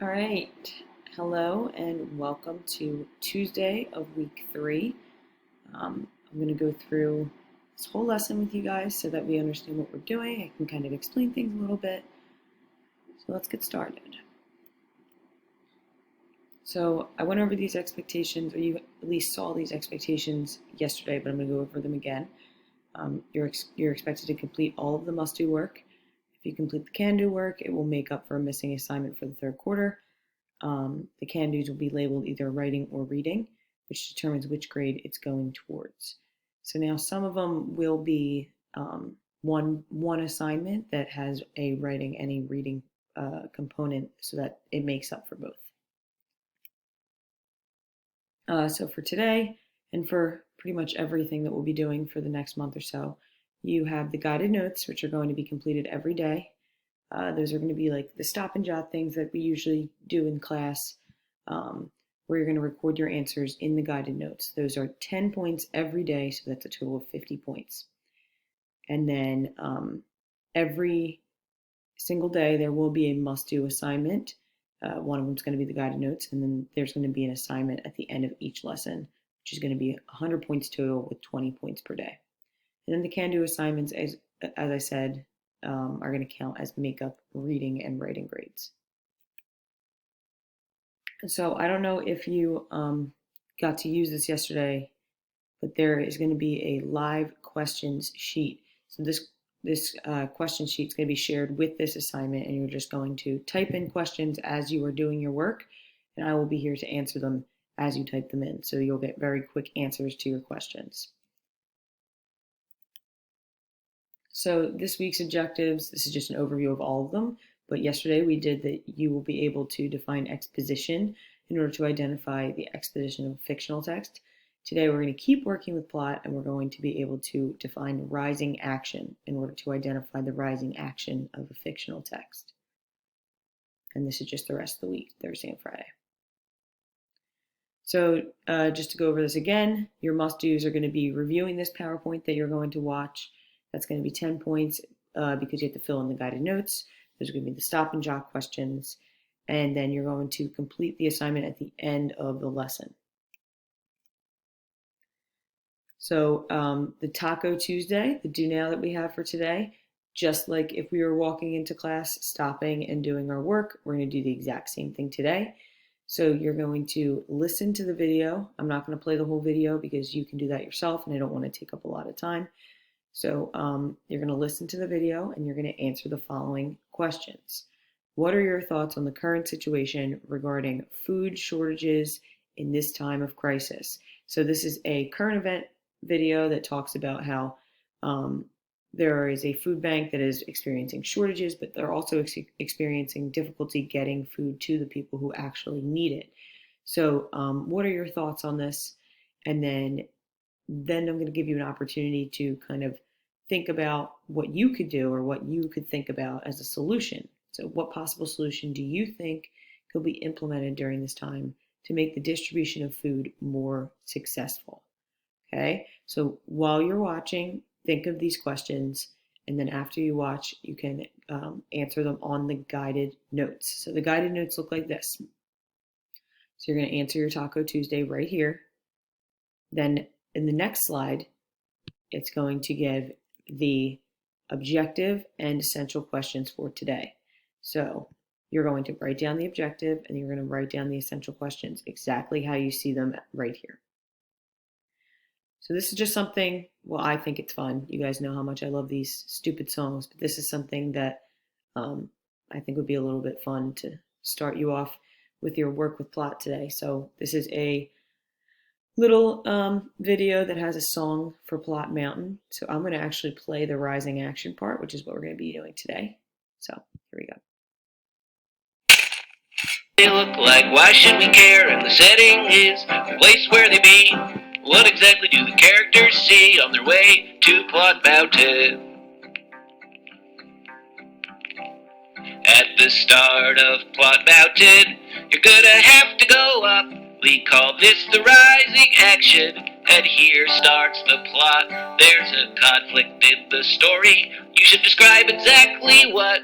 All right. Hello and welcome to Tuesday of week 3. I'm going to go through this whole lesson with you guys so that we understand what we're doing. I can kind of explain things a little bit. So let's get started. So I went over these expectations, or you at least saw these expectations yesterday, but I'm going to go over them again. You're expected to complete all of the must-do work. If you complete the can-do work, it will make up for a missing assignment for the third quarter. The can-dos will be labeled either writing or reading, which determines which grade it's going towards. So now some of them will be one assignment that has a writing and a reading component so that it makes up for both. So for today and for pretty much everything that we'll be doing for the next month or so, you have the guided notes, which are going to be completed every day. Those are going to be like the stop and jot things that we usually do in class, where you're going to record your answers in the guided notes. Those are 10 points every day, so that's a total of 50 points. And then every single day there will be a must-do assignment. One of them is going to be the guided notes, and then there's going to be an assignment at the end of each lesson, which is going to be 100 points total with 20 points per day. And then the can-do assignments, as I said, are going to count as makeup, reading, and writing grades. So I don't know if you got to use this yesterday, but there is going to be a live questions sheet. So this question sheet is going to be shared with this assignment, and you're just going to type in questions as you are doing your work, and I will be here to answer them as you type them in. So you'll get very quick answers to your questions. So this week's objectives, this is just an overview of all of them, but yesterday we did that you will be able to define exposition in order to identify the exposition of a fictional text. Today we're going to keep working with plot, and we're going to be able to define rising action in order to identify the rising action of a fictional text. And this is just the rest of the week, Thursday and Friday. So just to go over this again, your must-dos are going to be reviewing this PowerPoint that you're going to watch. That's going to be 10 points because you have to fill in the guided notes. Those are going to be the stop and jot questions. And then you're going to complete the assignment at the end of the lesson. So the Taco Tuesday, the do now that we have for today, just like if we were walking into class, stopping and doing our work, we're going to do the exact same thing today. So you're going to listen to the video. I'm not going to play the whole video because you can do that yourself, and I don't want to take up a lot of time. So you're going to listen to the video, and you're going to answer the following questions. What are your thoughts on the current situation regarding food shortages in this time of crisis? So this is a current event video that talks about how there is a food bank that is experiencing shortages, but they're also experiencing difficulty getting food to the people who actually need it. So what are your thoughts on this? And then I'm going to give you an opportunity to kind of think about what you could do or what you could think about as a solution. So what possible solution do you think could be implemented during this time to make the distribution of food more successful? Okay, so while you're watching, think of these questions, and then after you watch, you can answer them on the guided notes. So the guided notes look like this. So you're going to answer your Taco Tuesday right here. Then in the next slide, it's going to give the objective and essential questions for today. So you're going to write down the objective, and you're going to write down the essential questions exactly how you see them right here. So this is just something, well, I think it's fun. You guys know how much I love these stupid songs, but this is something that I think would be a little bit fun to start you off with your work with plot today. So this is a little video that has a song for Plot Mountain. So I'm going to actually play the rising action part, which is what we're going to be doing today. So here we go. They look like, why should we care? And the setting is the place where they be. What exactly do the characters see on their way to Plot Mountain? At the start of Plot Mountain, you're gonna have to go up. We call this the rising action, and here starts the plot. There's a conflict in the story. You should describe exactly what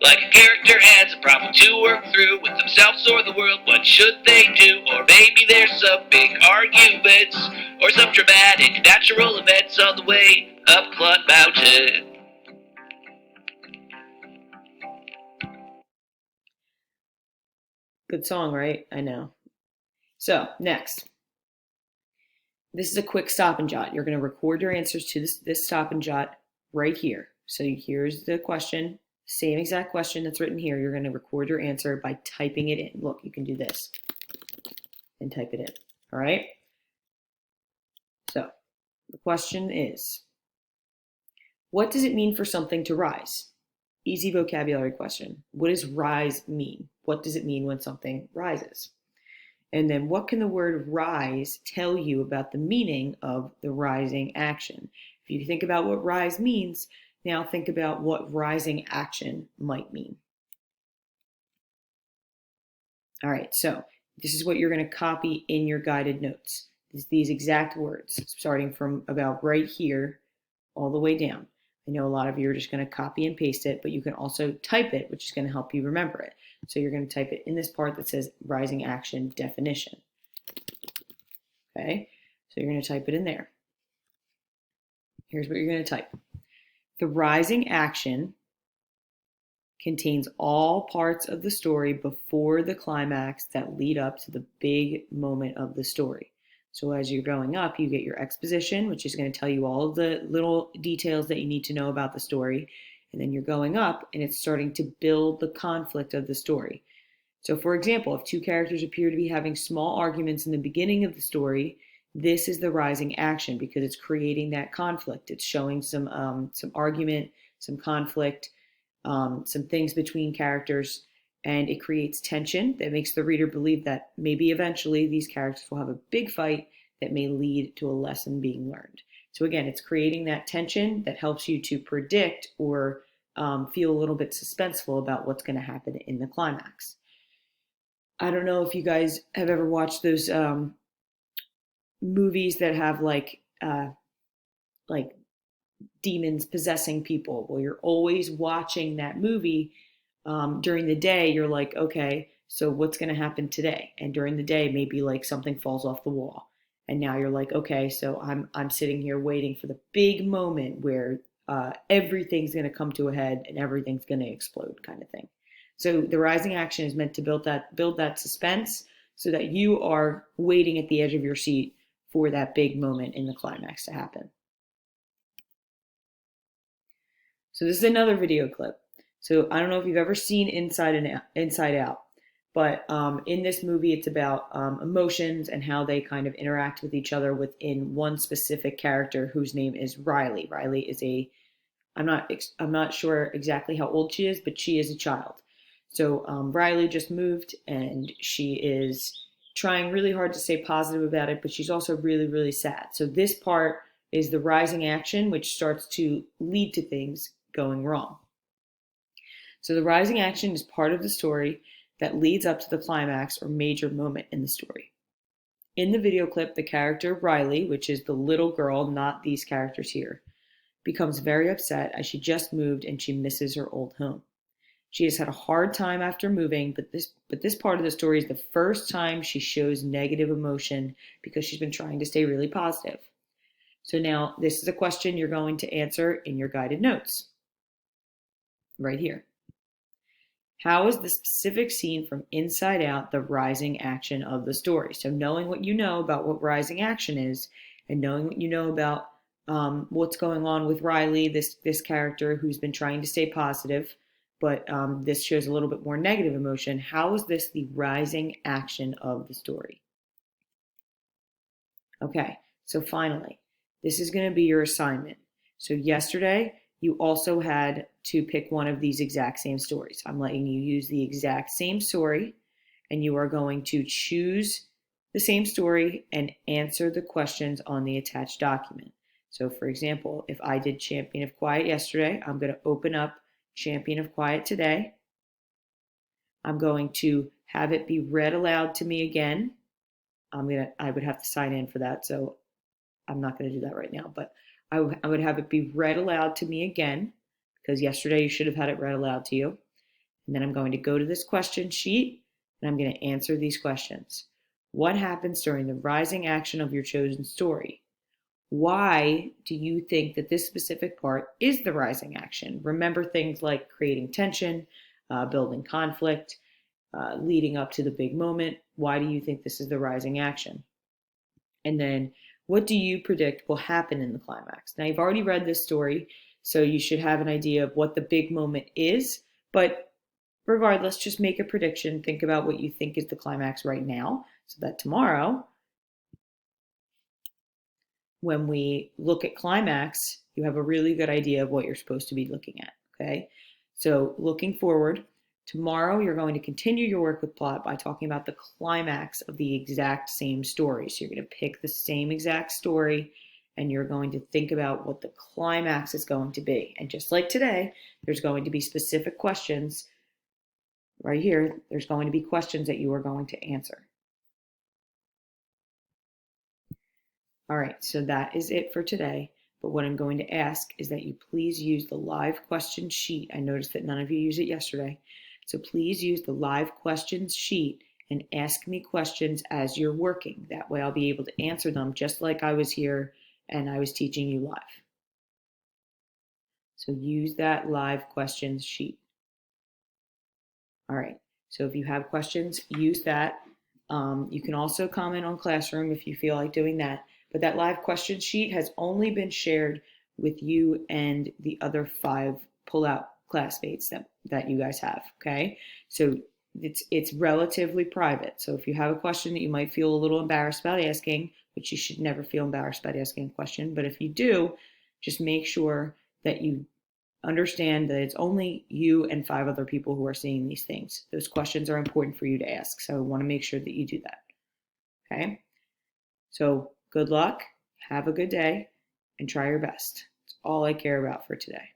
Like a character has a problem to work through with themselves or the world, what should they do? Or maybe there's some big arguments, or some dramatic natural events on the way up Clot Mountain. Good song, right? I know. So, next. This is a quick stop and jot. You're going to record your answers to this stop and jot right here. So here's the question, same exact question that's written here. You're going to record your answer by typing it in. Look, you can do this and type it in. All right? So the question is, what does it mean for something to rise? Easy vocabulary question. What does rise mean? What does it mean when something rises? And then what can the word rise tell you about the meaning of the rising action? If you think about what rise means, now think about what rising action might mean. All right, so this is what you're going to copy in your guided notes. These exact words, starting from about right here all the way down. I know a lot of you are just going to copy and paste it, but you can also type it, which is going to help you remember it. So you're going to type it in this part that says rising action definition. Okay, so you're going to type it in there. Here's what you're going to type. The rising action contains all parts of the story before the climax that lead up to the big moment of the story. So as you're going up, you get your exposition, which is going to tell you all of the little details that you need to know about the story. And then you're going up and it's starting to build the conflict of the story. So for example, if two characters appear to be having small arguments in the beginning of the story, this is the rising action because it's creating that conflict. It's showing some argument, some conflict, some things between characters, and it creates tension that makes the reader believe that maybe eventually these characters will have a big fight that may lead to a lesson being learned. So again, it's creating that tension that helps you to predict or feel a little bit suspenseful about what's going to happen in the climax. I don't know if you guys have ever watched those movies that have like demons possessing people. Well, you're always watching that movie during the day. You're like, okay, so what's going to happen today? And during the day, maybe like something falls off the wall. And now you're like, okay, so I'm sitting here waiting for the big moment where everything's going to come to a head and everything's going to explode, kind of thing. So the rising action is meant to build that suspense so that you are waiting at the edge of your seat for that big moment in the climax to happen. So this is another video clip. So I don't know if you've ever seen Inside Out, but in this movie, it's about emotions and how they kind of interact with each other within one specific character whose name is Riley. Riley is I'm not sure exactly how old she is, but she is a child. So Riley just moved and she is trying really hard to stay positive about it, but she's also really, really sad. So this part is the rising action, which starts to lead to things going wrong. So the rising action is part of the story that leads up to the climax or major moment in the story. In the video clip, the character Riley, which is the little girl, not these characters here, becomes very upset as she just moved and she misses her old home. She has had a hard time after moving, but this part of the story is the first time she shows negative emotion because she's been trying to stay really positive. So now this is a question you're going to answer in your guided notes. Right here. How is the specific scene from Inside Out the rising action of the story? So knowing what you know about what rising action is and knowing what you know about what's going on with Riley, this character who's been trying to stay positive, but this shows a little bit more negative emotion. How is this the rising action of the story? Okay, so finally, this is going to be your assignment. So yesterday, you also had to pick one of these exact same stories. I'm letting you use the exact same story, and you are going to choose the same story and answer the questions on the attached document. So for example, if I did Champion of Quiet yesterday, I'm going to open up Champion of Quiet today. I'm going to have it be read aloud to me again. I would have to sign in for that, so I'm not going to do that right now, but I would have it be read aloud to me again, because yesterday you should have had it read aloud to you. And then I'm going to go to this question sheet and I'm going to answer these questions. What happens during the rising action of your chosen story? Why do you think that this specific part is the rising action? Remember things like creating tension, building conflict, leading up to the big moment. Why do you think this is the rising action? And then what do you predict will happen in the climax? Now, you've already read this story, so you should have an idea of what the big moment is. But regardless, just make a prediction. Think about what you think is the climax right now, so that tomorrow, when we look at climax, you have a really good idea of what you're supposed to be looking at. Okay. So looking forward, tomorrow you're going to continue your work with plot by talking about the climax of the exact same story. So you're going to pick the same exact story and you're going to think about what the climax is going to be. And just like today, there's going to be specific questions right here. There's going to be questions that you are going to answer. All right, so that is it for today. But what I'm going to ask is that you please use the live question sheet. I noticed that none of you used it yesterday. So please use the live questions sheet and ask me questions as you're working. That way I'll be able to answer them just like I was here and I was teaching you live. So use that live questions sheet. All right, so if you have questions, use that. You can also comment on Classroom if you feel like doing that. But that live question sheet has only been shared with you and the other 5 pull-out classmates that you guys have, okay? So it's relatively private. So if you have a question that you might feel a little embarrassed about asking, which you should never feel embarrassed about asking a question, but if you do, just make sure that you understand that it's only you and 5 other people who are seeing these things. Those questions are important for you to ask, so I want to make sure that you do that, okay? So good luck, have a good day, and try your best. That's all I care about for today.